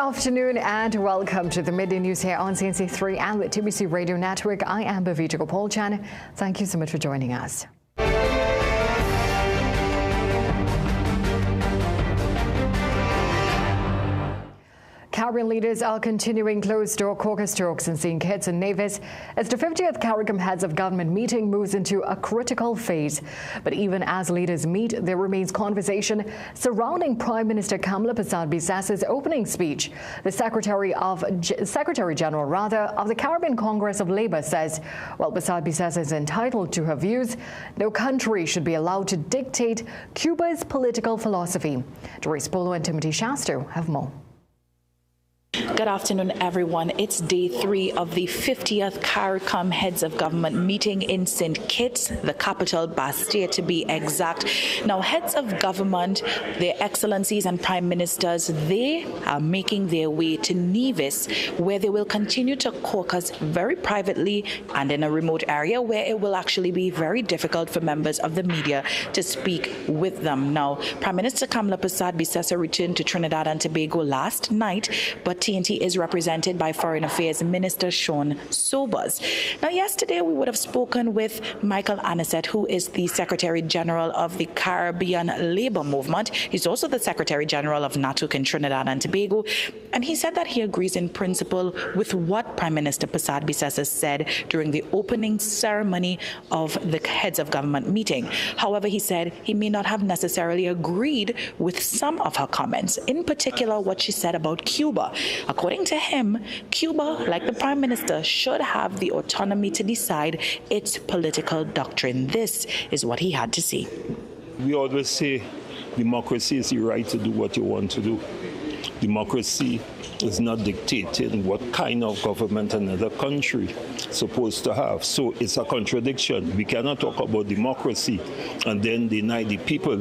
afternoon and welcome to the Midday News here on CNC3 and the TBC Radio Network. I am Bhavita Gopalchan. Thank you so much for joining us. Caribbean leaders are continuing closed-door caucus talks in St. Kitts and Nevis as the 50th Caricom Heads of Government meeting moves into a critical phase. But even as leaders meet, there remains conversation surrounding Prime Minister Kamla Persad-Bissessa's opening speech. The Secretary General of the Caribbean Congress of Labour says, while Persad-Bissessa is entitled to her views, no country should be allowed to dictate Cuba's political philosophy. Doris Polo and Timothy Shasto have more. Good afternoon, everyone. It's day 3 of the 50th Caricom Heads of Government meeting in St. Kitts, the capital, Bastia to be exact. Now, heads of government, their excellencies and prime ministers, they are making their way to Nevis, where they will continue to caucus very privately and in a remote area where it will actually be very difficult for members of the media to speak with them. Now, Prime Minister Kamla Persad-Bissessa returned to Trinidad and Tobago last night, but TNT is represented by Foreign Affairs Minister Sean Sobers. Now, yesterday we would have spoken with Michael Anisette, who is the Secretary General of the Caribbean Labour Movement. He's also the Secretary General of NATUC in Trinidad and Tobago, and he said that he agrees in principle with what Prime Minister Persad-Bissessa said during the opening ceremony of the Heads of Government meeting. However, he said he may not have necessarily agreed with some of her comments, in particular what she said about Cuba. According to him, Cuba, like the Prime Minister, should have the autonomy to decide its political doctrine. This is what he had to say. We always say democracy is the right to do what you want to do. Democracy is not dictating what kind of government another country is supposed to have. So it's a contradiction. We cannot talk about democracy and then deny the people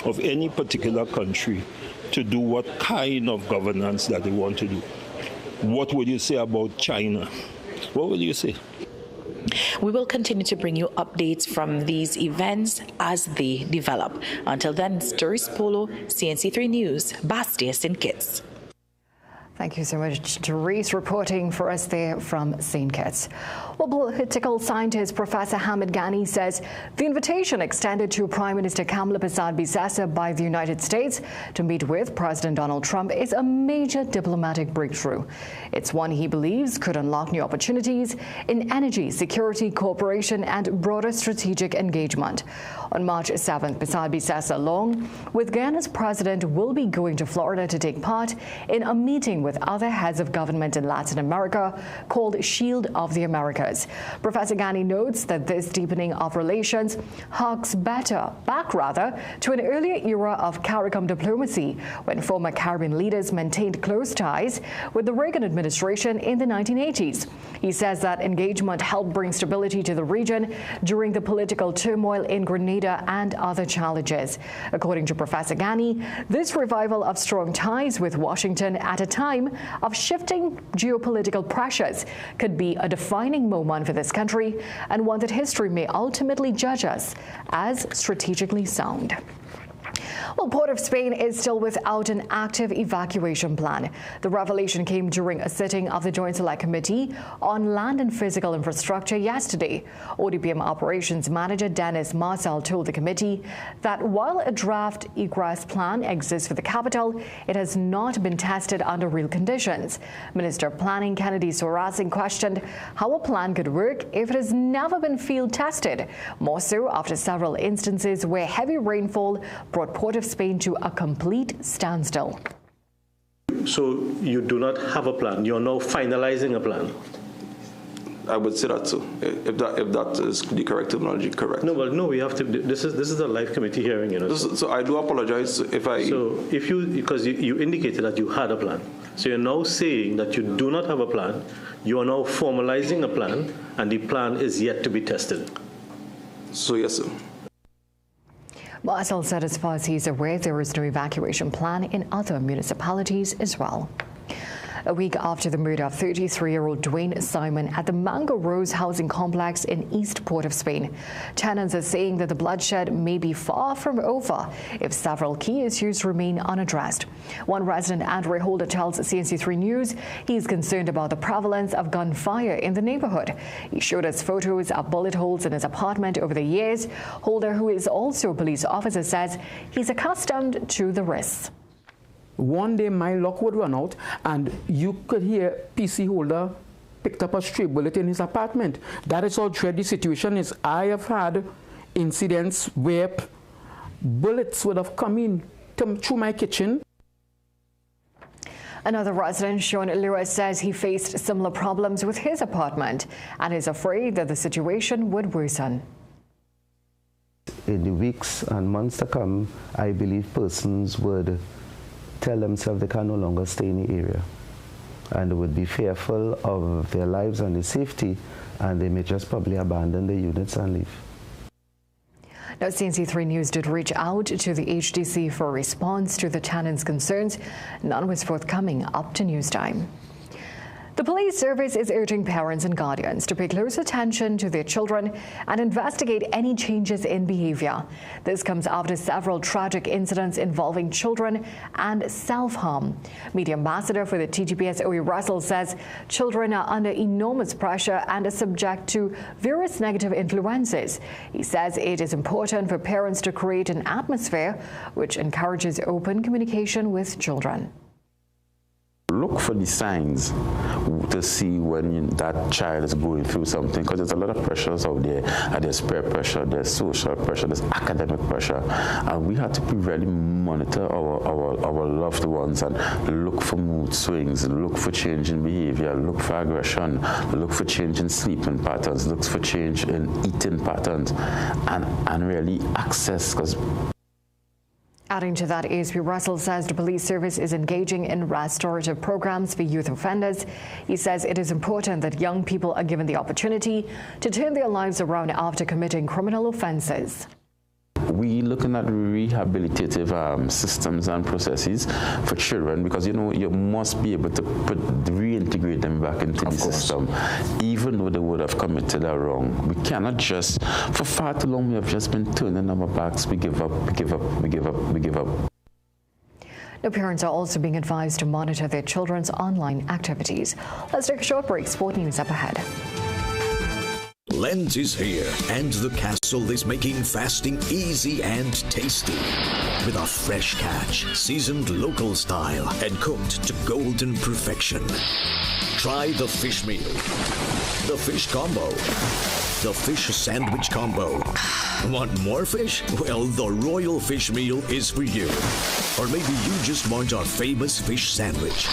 of any particular country to do what kind of governance that they want to do. What would you say about China? What would you say? We will continue to bring you updates from these events as they develop. Until then, Doris Polo, CNC3 News, Bastia, St. Kitts. Thank you so much, Doris, reporting for us there from St. Kitts. Well, political scientist Professor Hamid Ghani says the invitation extended to Prime Minister Kamla Persad-Bissessa by the United States to meet with President Donald Trump is a major diplomatic breakthrough. It's one he believes could unlock new opportunities in energy, security, cooperation, and broader strategic engagement. On March 7th, Persad-Bissessa, along with Ghana's president, will be going to Florida to take part in a meeting with other heads of government in Latin America called Shield of the Americas. Professor Ghani notes that this deepening of relations harks back to an earlier era of Caricom diplomacy when former Caribbean leaders maintained close ties with the Reagan administration in the 1980s. He says that engagement helped bring stability to the region during the political turmoil in Grenada and other challenges. According to Professor Ghani, this revival of strong ties with Washington at a time of shifting geopolitical pressures could be a defining moment for this country and one that history may ultimately judge us as strategically sound. Well, Port of Spain is still without an active evacuation plan. The revelation came during a sitting of the Joint Select Committee on Land and Physical Infrastructure yesterday. ODPM Operations Manager Dennis Marcel told the committee that while a draft egress plan exists for the capital, it has not been tested under real conditions. Minister of Planning Kennedy Sorasin questioned how a plan could work if it has never been field tested, more so after several instances where heavy rainfall brought Port of Spain to a complete standstill. So you do not have a plan. You're now finalizing a plan. I would say that so. If that is the correct terminology, correct. No, well, no. We have to. This is a live committee hearing, you know. So I do apologize if I. So if you, because you indicated that you had a plan, so you're now saying that you do not have a plan. You are now formalizing a plan, and the plan is yet to be tested. So yes, sir. Marcel said as far as he's aware, there is no evacuation plan in other municipalities as well. a week after the murder of 33-year-old Dwayne Simon at the Mango Rose housing complex in East Port of Spain. Tenants are saying that the bloodshed may be far from over if several key issues remain unaddressed. One resident, Andre Holder, tells CNC3 News he's concerned about the prevalence of gunfire in the neighborhood. He showed us photos of bullet holes in his apartment over the years. Holder, who is also a police officer, says he's accustomed to the risks. One day my lock would run out and you could hear PC Holder picked up a stray bullet in his apartment. That is how dread the situation is. I have had incidents where bullets would have come in through my kitchen. Another resident, Sean Lewis, says he faced similar problems with his apartment and is afraid that the situation would worsen. In the weeks and months to come, I believe persons would tell themselves they can no longer stay in the area and would be fearful of their lives and their safety, and they may just probably abandon the units and leave. Now, CNC3 News did reach out to the HDC for a response to the tenants' concerns. None was forthcoming up to news time. The police service is urging parents and guardians to pay close attention to their children and investigate any changes in behavior. This comes after several tragic incidents involving children and self-harm. Media ambassador for the TGPS, Owe Russell, says children are under enormous pressure and are subject to various negative influences. He says it is important for parents to create an atmosphere which encourages open communication with children. Look for the signs to see when that child is going through something, because there's a lot of pressures out there. There's peer pressure, there's social pressure, there's academic pressure, and we have to really monitor our loved ones and look for mood swings, look for change in behavior, look for aggression, look for change in sleeping patterns, look for change in eating patterns, and really access. Because adding to that, ASP Russell says the police service is engaging in restorative programs for youth offenders. He says it is important that young people are given the opportunity to turn their lives around after committing criminal offences. We looking at rehabilitative systems and processes for children, because you must be able to reintegrate them back into the system, even though they would have committed a wrong. We cannot just, for far too long, we have just been turning our backs. We give up, we give up, we give up, we give up. Now, parents are also being advised to monitor their children's online activities. Let's take a short break. Sport News up ahead. Lent is here, and the castle is making fasting easy and tasty. With a fresh catch, seasoned local style, and cooked to golden perfection. Try the fish meal, the fish combo, the fish sandwich combo. Want more fish? Well, the royal fish meal is for you. Or maybe you just want our famous fish sandwich.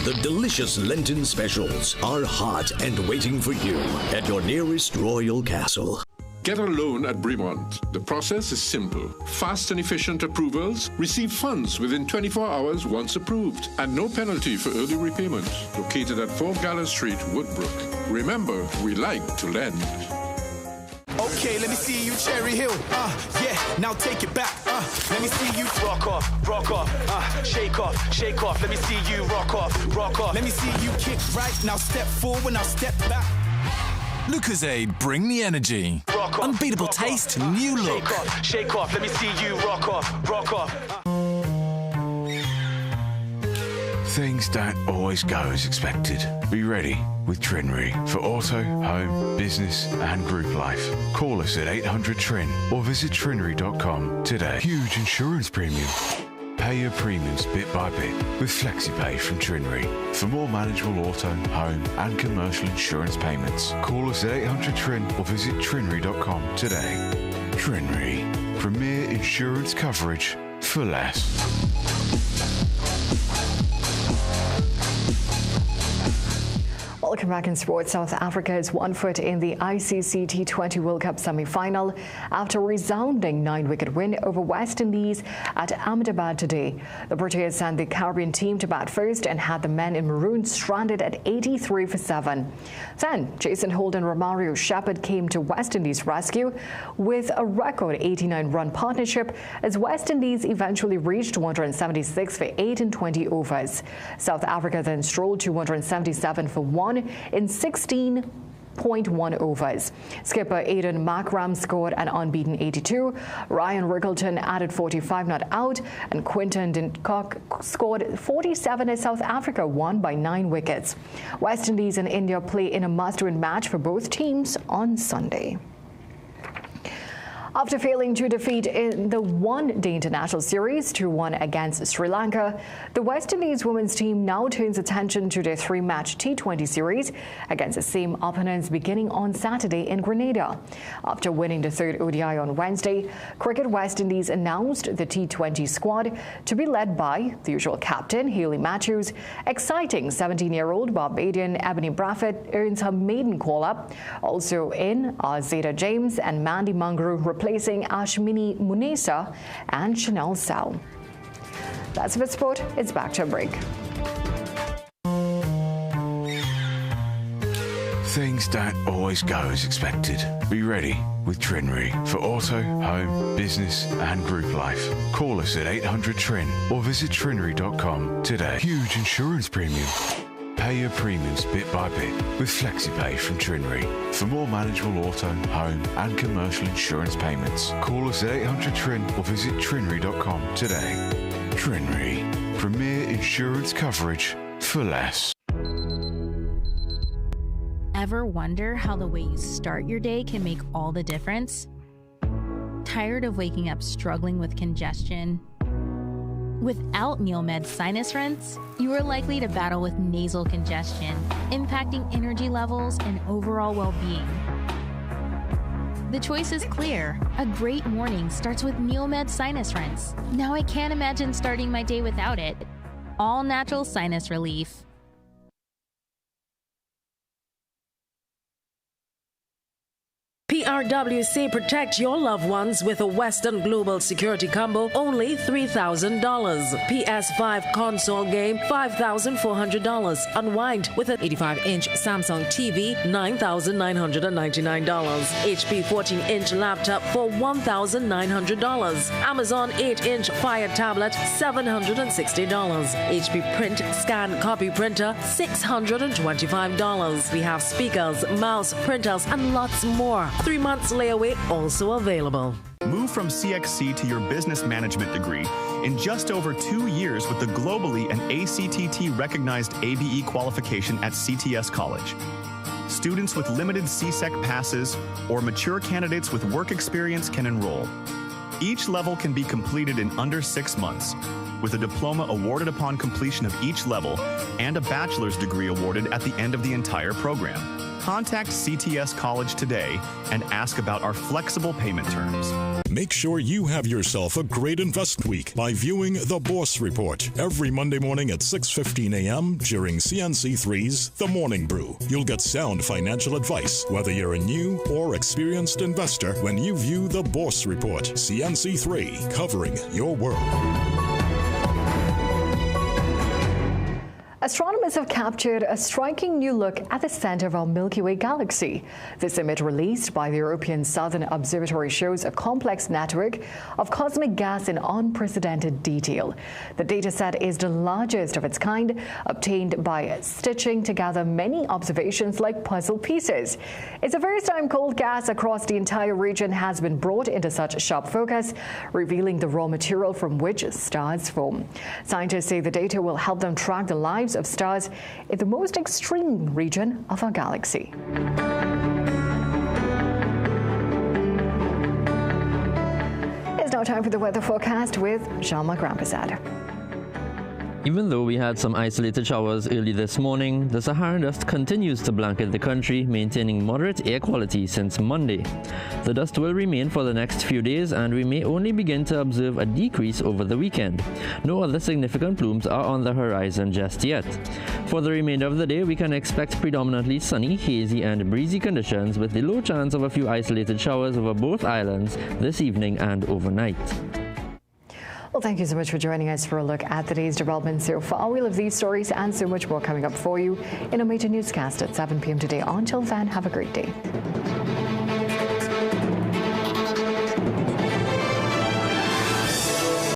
The delicious Lenten specials are hot and waiting for you at your nearest royal castle. Get a loan at Bremont. The process is simple. Fast and efficient approvals. Receive funds within 24 hours once approved. And no penalty for early repayment. Located at 4 Gallows Street, Woodbrook. Remember, we like to lend. Okay, let me see you, Cherry Hill. Yeah, now take it back. Let me see you rock off, shake off, shake off. Let me see you rock off, rock off. Let me see you kick right. Now step forward, now step back. Lucozade, bring the energy. Rock off, unbeatable rock taste, off. new look. Shake off, shake off. Let me see you rock off, rock off. Things don't always go as expected. Be ready with Trinry for auto, home, business and group life. Call us at 800-TRIN or visit trinry.com today. Huge insurance premium. Pay your premiums bit by bit with FlexiPay from Trinry. For more manageable auto, home and commercial insurance payments, call us at 800-TRIN or visit trinry.com today. Trinry. Premier insurance coverage for less. Welcome back in sports. South Africa is 1 foot in the ICC T20 World Cup semi-final after a resounding 9-wicket win over West Indies at Ahmedabad today. The Proteas sent the Caribbean team to bat first and had the men in maroon stranded at 83 for 7. Then Jason Holt and Romario Shepherd came to West Indies' rescue with a record 89-run partnership as West Indies eventually reached 176 for 8 in 20 overs. South Africa then strolled to 177 for 1 in 16.1 overs. Skipper Aidan Markram scored an unbeaten 82. Ryan Rickleton added 45 not out, and Quinton Dincock scored 47 as South Africa won by 9 wickets. West Indies and India play in a must-win match for both teams on Sunday. After failing to defeat in the one-day international series 2-1 against Sri Lanka, the West Indies women's team now turns attention to their 3-match T20 series against the same opponents beginning on Saturday in Grenada. After winning the 3rd ODI on Wednesday, Cricket West Indies announced the T20 squad to be led by the usual captain, Hayley Matthews. Exciting 17-year-old Barbadian Ebony Braffett earns her maiden call-up. Also in are Zeta James and Mandy Mangru, replacing Ashmini Munesa and Chanel Sao. That's it for sport. It's back to a break. Things don't always go as expected. Be ready with Trinry for auto, home, business and group life. Call us at 800 TRIN or visit trinry.com today. Huge insurance premium. Pay your premiums bit by bit with FlexiPay from Trinry. For more manageable auto, home and commercial insurance payments, call us at 800 TRIN or visit trinry.com today. Trinry. Premier insurance coverage for less. Ever wonder how the way you start your day can make all the difference? Tired of waking up struggling with congestion? Without NeilMed Sinus Rinse, you are likely to battle with nasal congestion, impacting energy levels and overall well-being. The choice is clear. A great morning starts with NeilMed Sinus Rinse. Now I can't imagine starting my day without it. All natural sinus relief. PRWC, protect your loved ones with a Western Global Security Combo, only $3,000. PS5 console game, $5,400. Unwind with an 85-inch Samsung TV, $9,999. HP 14-inch laptop for $1,900. Amazon 8-inch Fire tablet, $760. HP print scan copy printer, $625. We have speakers, mouse, printers, and lots more. 3 months layaway also available. Move from CXC to your business management degree in just over 2 years with the globally and ACTT recognized ABE qualification at CTS College. Students with limited CSEC passes or mature candidates with work experience can enroll. Each level can be completed in under 6 months, with a diploma awarded upon completion of each level and a bachelor's degree awarded at the end of the entire program. Contact CTS College today and ask about our flexible payment terms. Make sure you have yourself a great investment week by viewing The Boss Report every Monday morning at 6:15 a.m. during CNC3's The Morning Brew. You'll get sound financial advice, whether you're a new or experienced investor, when you view The Boss Report. CNC3, covering your world. Astronomers have captured a striking new look at the center of our Milky Way galaxy. This image, released by the European Southern Observatory, shows a complex network of cosmic gas in unprecedented detail. The dataset is the largest of its kind, obtained by stitching together many observations like puzzle pieces. It's the first time cold gas across the entire region has been brought into such sharp focus, revealing the raw material from which stars form. Scientists say the data will help them track the lives of stars in the most extreme region of our galaxy. It's now time for the weather forecast with Jean-Marc Rampersad. Even though we had some isolated showers early this morning, the Saharan dust continues to blanket the country, maintaining moderate air quality since Monday. The dust will remain for the next few days, and we may only begin to observe a decrease over the weekend. No other significant plumes are on the horizon just yet. For the remainder of the day, we can expect predominantly sunny, hazy, and breezy conditions, with the low chance of a few isolated showers over both islands this evening and overnight. Well, thank you so much for joining us for a look at today's developments so far. We'll have these stories and so much more coming up for you in a Midday Newscast at 7 p.m. today. Until then, have a great day.